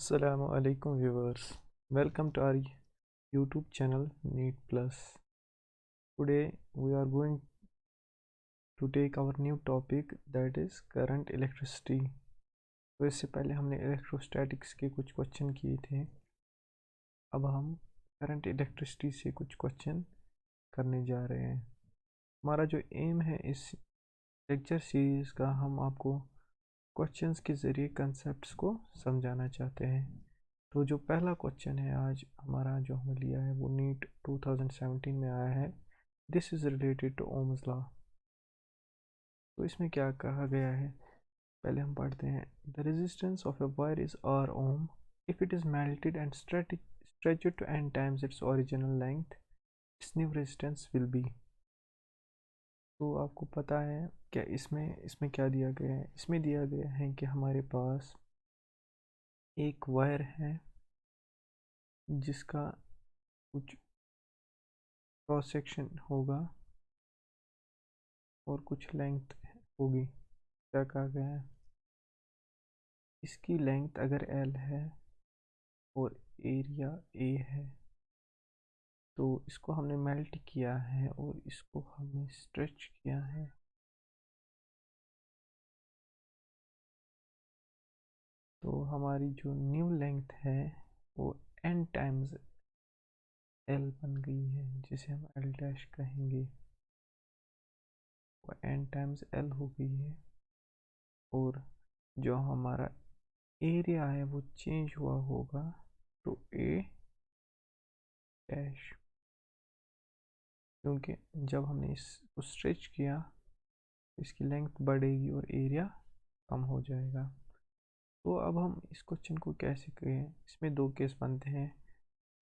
Assalamu alaikum viewers. Welcome to our YouTube channel Neat Plus. Today we are going to take our new topic, that is current electricity. तो इससे पहले हमने electrostatics के कुछ question किए थे। अब हम करंट इलेक्ट्रिसिटी से कुछ क्वेश्चन करने जा रहे हैं। हमारा जो एम है इस लेक्चर सीरीज़ का, हम आपको क्वेश्चंस के ज़रिए कंसेप्ट्स को समझाना चाहते हैं। तो जो पहला क्वेश्चन है आज हमारा जो हमने लिया है वो नीट 2017 में आया है। This is related to Ohm's law. तो इसमें क्या कहा गया है, पहले हम पढ़ते हैं। The resistance of a wire is R ohm if it is melted and stretched to n times its original length, its new resistance will be। तो आपको पता है क्या इसमें क्या दिया गया है। इसमें दिया गया है कि हमारे पास एक वायर है जिसका कुछ क्रॉस सेक्शन होगा और कुछ लेंथ होगी। क्या कहा गया है, इसकी लेंथ अगर L है और एरिया A है तो इसको हमने मेल्ट किया है और इसको हमने स्ट्रेच किया है। तो हमारी जो न्यू लेंथ है वो n टाइम्स L बन गई है, जिसे हम L डैश कहेंगे। वो n टाइम्स L हो गई है और जो हमारा एरिया है वो चेंज हुआ होगा टू A डैश, क्योंकि जब हमने इसको स्ट्रेच किया इसकी लेंथ बढ़ेगी और एरिया कम हो जाएगा। तो अब हम इस क्वेश्चन को कैसे करें, इसमें दो केस बनते हैं।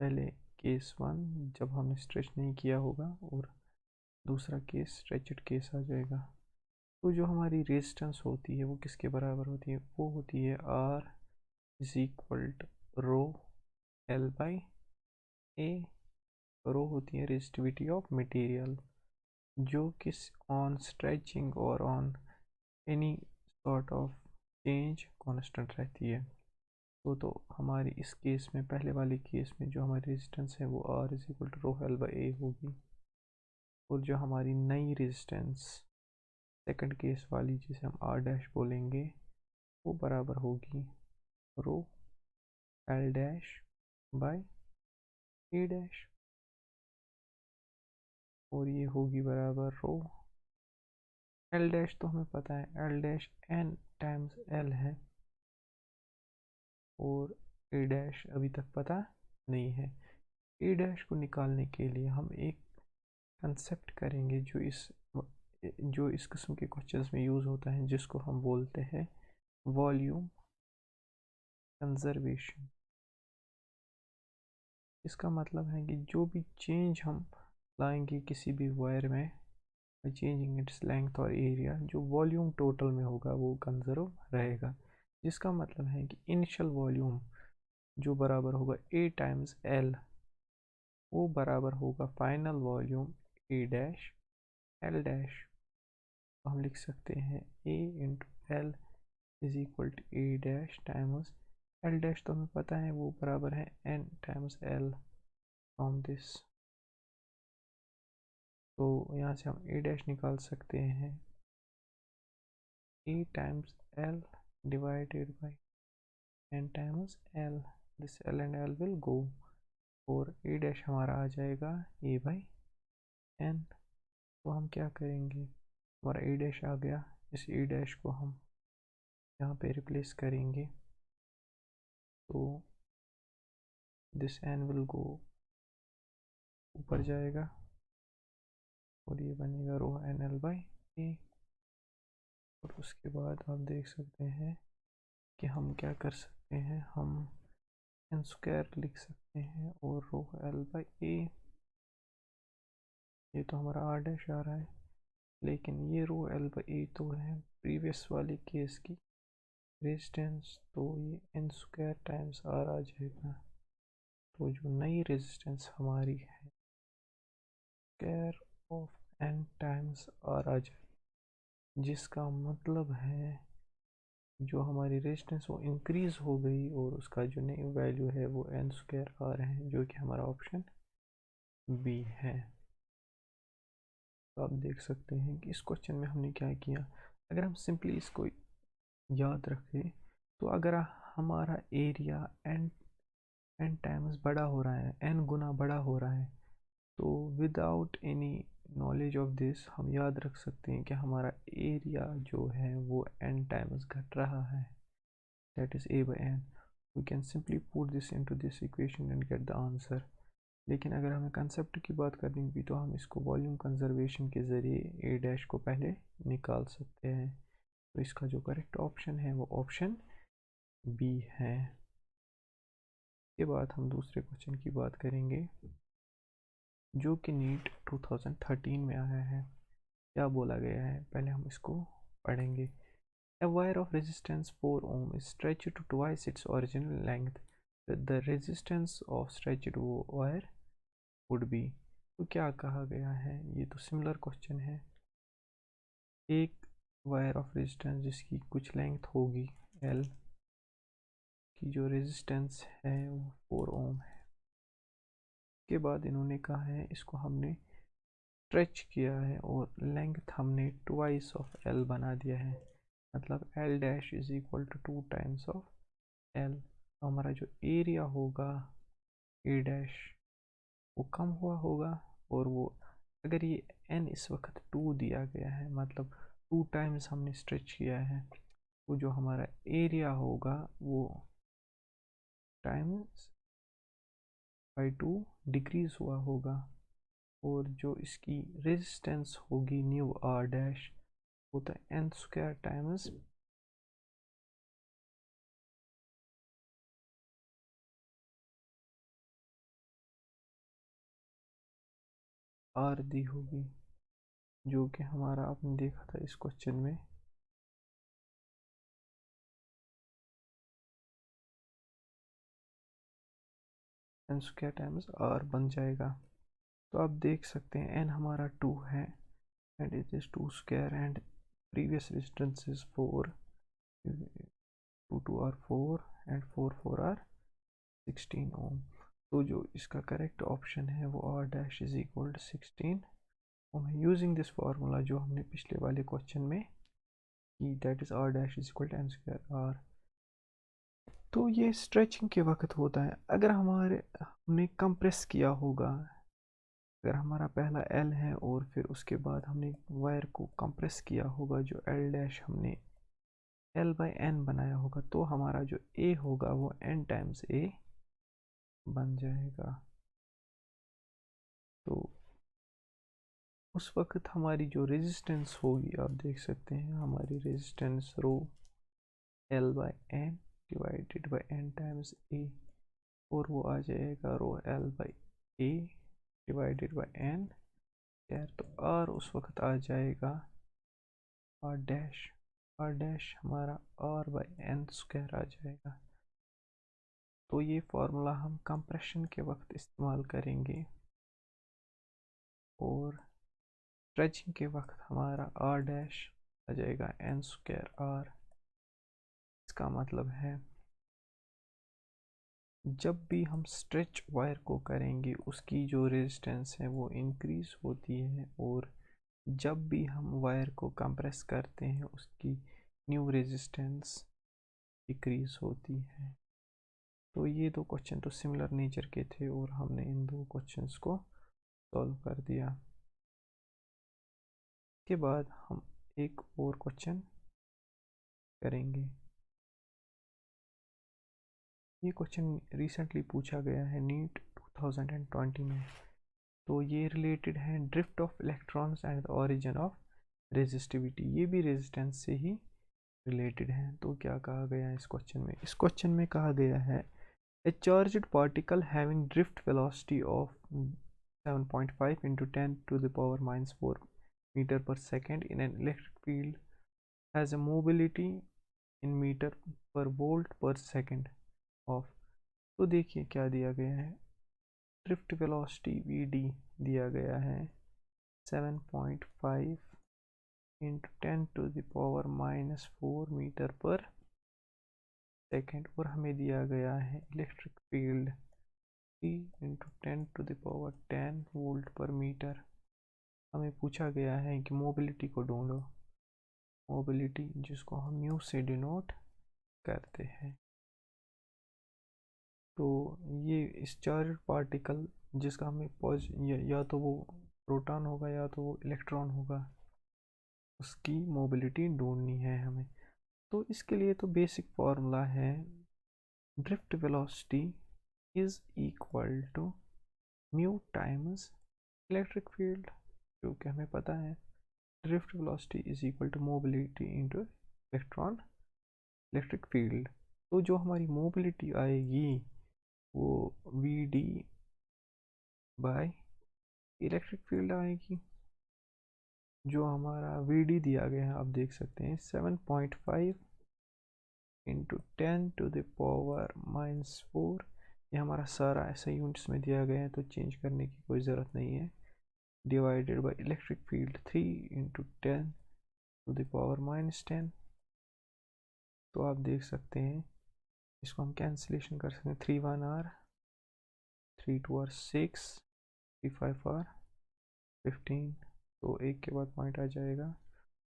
पहले केस 1 जब हमने स्ट्रेच नहीं किया होगा और दूसरा केस स्ट्रेचड केस आ जाएगा। तो जो हमारी रेजिस्टेंस होती है वो किसके बराबर होती है, वो होती है R is equal to rho L by A। Rho होती है रेजिस्टिविटी ऑफ मटेरियल जो किस ऑन स्ट्रेचिंग और on any sort of change constant रहती है। तो हमारी इस केस में, पहले वाले केस में जो हमारी रेजिस्टेंस है वो R is equal to rho L by A होगी। और जो हमारी नई रेजिस्टेंस सेकंड केस वाली जिसे हम R डैश बोलेंगे वो बराबर होगी रो L dash by A dash, और ये होगी बराबर रो L डैश। तो हमें पता है L dash n times L है और A डैश अभी तक पता नहीं है। A डैश को निकालने के लिए हम एक कंसेप्ट करेंगे जो इस किस्म के क्वेश्चंस में यूज़ होता है, जिसको हम बोलते हैं वॉल्यूम कंजर्वेशन। इसका मतलब है कि जो भी चेंज हम लाएंगे किसी भी वायर में, चेंजिंग इट्स लेंथ और एरिया, जो वॉल्यूम टोटल में होगा वो कंजर्व रहेगा। जिसका मतलब है कि इनिशियल वॉल्यूम जो बराबर होगा A टाइम्स L, वो बराबर होगा final volume A dash L dash. तो हम लिख सकते हैं A into L is equal to A dash times L dash. तो हमें पता है वो बराबर है N times L from this. तो यहाँ से हम A डैश निकाल सकते हैं A times L divided by N times L। This L and L will go और A डैश हमारा आ जाएगा A बाई N। तो हम क्या करेंगे, हमारा A डैश आ गया, इस A डैश को हम यहाँ पे रिप्लेस करेंगे। तो दिस N विल गो ऊपर जाएगा और ये बनेगा रो NL बाई A। और उसके बाद आप देख सकते हैं कि हम क्या कर सकते हैं, हम n स्क्वायर लिख सकते हैं और रो L बाई A। ये तो हमारा R डैश आ रहा है, लेकिन ये रो L बाई A तो है प्रीवियस वाली केस की रेजिस्टेंस, तो ये n स्क्वायर टाइम्स R आ जाएगा। तो जो नई रेजिस्टेंस हमारी है square of n times R आ जाएगी, जिसका मतलब है जो हमारी रेजिस्टेंस वो इंक्रीज हो गई और उसका जो नई वैल्यू है वो n स्क्वायर आर है, जो कि हमारा ऑप्शन बी है। तो आप देख सकते हैं कि इस क्वेश्चन में हमने क्या किया। अगर हम सिंपली इसको याद रखें तो अगर हमारा एरिया n टाइम्स बड़ा हो रहा है, n गुना बड़ा हो रहा है, तो without any knowledge of this हम याद रख सकते हैं कि हमारा एरिया जो है वो n टाइम्स घट रहा है, that is a by n। We can simply put this into this equation and get the answer. लेकिन अगर हमें कंसेप्ट की बात करनी होगी तो हम इसको वॉल्यूम कंजर्वेशन के ज़रिए a डैश को पहले निकाल सकते हैं। तो इसका जो करेक्ट ऑप्शन है वो ऑप्शन बी है। के बाद हम दूसरे क्वेश्चन की बात करेंगे जो कि नीट 2013 में आया है। क्या बोला गया है, पहले हम इसको पढ़ेंगे। A wire of resistance 4 ohm is stretched to twice its original length. The resistance of stretched wire would be। तो क्या कहा गया है, ये तो सिमिलर क्वेश्चन है। एक वायर ऑफ रेजिस्टेंस जिसकी कुछ लेंथ होगी L की, जो रेजिस्टेंस है वो 4 ओम है। के बाद इन्होंने कहा है इसको हमने स्ट्रेच किया है और लेंथ हमने ट्वाइस ऑफ L बना दिया है, मतलब L dash is equal to 2 times of L। हमारा जो एरिया होगा A डैश वो कम हुआ होगा, और वो अगर ये n इस वक्त 2 दिया गया है, मतलब 2 टाइम्स हमने स्ट्रेच किया है, तो जो हमारा एरिया होगा वो टाइम्स बाई 2 डिक्रीज हुआ होगा, और जो इसकी रेजिस्टेंस होगी न्यू आर डैश होता है n स्क्वायर टाइम्स आर दी होगी, जो कि हमारा आपने देखा था इस क्वेश्चन में। n स्क्वायर टाइम्स आर बन जाएगा। तो आप देख सकते हैं n हमारा 2 है and it is 2 square and previous resistance is 4, 2 2 are 4 and 4 4 are 16 ohm। तो जो इसका करेक्ट ऑप्शन है वो r dash is equal to 16 ohm है, यूजिंग दिस फार्मूला जो हमने पिछले वाले क्वेश्चन में की, that is r dash is equal to n square r। तो ये स्ट्रेचिंग के वक्त होता है। अगर हमने कंप्रेस किया होगा, अगर हमारा पहला L है और फिर उसके बाद हमने वायर को कंप्रेस किया होगा, जो L डैश हमने L बाई n बनाया होगा, तो हमारा जो A होगा वो n टाइम्स A बन जाएगा। तो उस वक्त हमारी जो रेजिस्टेंस होगी, आप देख सकते हैं हमारी रेजिस्टेंस रो L बाई n divided by n times A, और वो आ जाएगा rho L by A divided by n square. तो R उस वक्त आ जाएगा R डैश हमारा R बाई n स्क्वायर आ जाएगा। तो ये फार्मूला हम कंप्रेशन के वक्त इस्तेमाल करेंगे, और स्ट्रेचिंग के वक्त हमारा R डैश आ जाएगा n स्क्वायर R। इसका मतलब है जब भी हम स्ट्रेच वायर को करेंगे उसकी जो रेजिस्टेंस है वो इंक्रीज होती है, और जब भी हम वायर को कंप्रेस करते हैं उसकी न्यू रेजिस्टेंस डिक्रीज होती है। तो ये दो क्वेश्चन तो सिमिलर नेचर के थे और हमने इन दो क्वेश्चंस को सॉल्व कर दिया। के बाद हम एक और क्वेश्चन करेंगे। ये क्वेश्चन रिसेंटली पूछा गया है नीट 2020 में। तो ये रिलेटेड है drift of electrons and the origin of resistivity. ये भी रेजिस्टेंस से ही रिलेटेड है। तो क्या कहा गया है इस क्वेश्चन में, इस क्वेश्चन में कहा गया है a charged particle having drift velocity of 7.5 into 10 to the power minus 4 meter per second in an electric field has a mobility in meter per volt per second of। तो देखिए क्या दिया गया है, ड्रिफ्ट वेलोसिटी vd दिया गया है 7.5 into 10 to the power minus 4 metre पर सेकेंड। और हमें दिया गया है electric field E into 10⁻10 volt पर मीटर। हमें पूछा गया है कि मोबिलिटी को ढूंढो, मोबिलिटी जिसको हम म्यू से डिनोट करते हैं। तो ये इस चार्ज पार्टिकल जिसका हमें या तो वो प्रोटॉन होगा या तो वो इलेक्ट्रॉन होगा, उसकी मोबिलिटी ढूंढनी है हमें। तो इसके लिए तो बेसिक फॉर्मूला है drift velocity is equal to mu times electric field, जो कि हमें पता है drift velocity is equal to mobility into electron electric field. तो जो हमारी मोबिलिटी आएगी वो V D by electric field आएगी। जो हमारा वी डी दिया गया है आप देख सकते हैं 7.5 इंटू 10⁻⁻⁴। ये हमारा सारा ऐसा यूनिट्स में दिया गया है तो चेंज करने की कोई ज़रूरत नहीं है। Divided by electric field 3 into 10⁻⁻10। तो आप देख सकते हैं इसको हम कैंसिलेशन कर सकते हैं। 3 1 आर, 3 2 आर 6, 3 5 आर 15। तो एक के बाद पॉइंट आ जाएगा।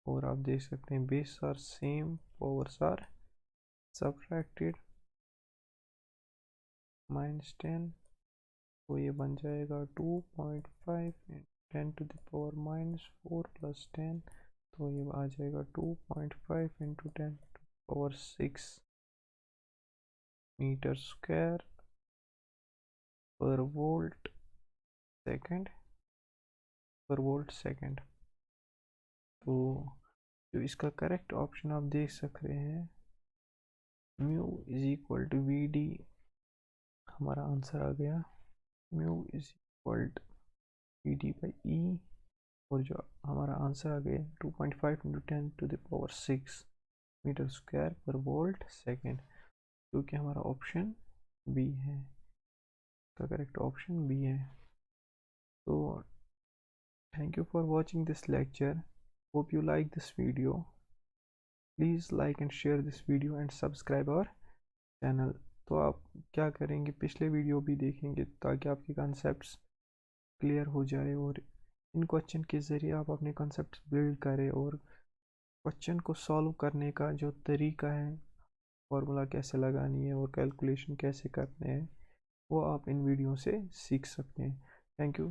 और आप देख सकते हैं base are same, powers are subtracted -10। तो ये बन जाएगा 2.5 10⁻⁻⁴ प्लस 10। तो ये आ जाएगा 2.5 इंटू 10⁻⁶ मीटर स्क्वायर पर वोल्ट सेकंड। तो जो इसका करेक्ट ऑप्शन आप देख सक रहे हैं mu is equal to V D, हमारा आंसर आ गया mu is equal to V D by E. और जो हमारा आंसर आ गया 2.5 इंटू 10⁻⁶ मीटर स्क्वायर पर वोल्ट सेकंड, जो कि हमारा ऑप्शन बी है। इसका करेक्ट ऑप्शन बी है। तो thank you for watching this lecture. Hope you like this video. Please like and share this video and subscribe our channel. तो आप क्या करेंगे, पिछले वीडियो भी देखेंगे ताकि आपके कॉन्सेप्ट्स क्लियर हो जाए और इन क्वेश्चन के ज़रिए आप अपने कॉन्सेप्ट्स बिल्ड करें और क्वेश्चन को सॉल्व करने का जो तरीका है, फार्मूला कैसे लगानी है और कैलकुलेशन कैसे करने हैं, वो आप इन वीडियो से सीख सकते हैं। Thank you,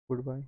good bye.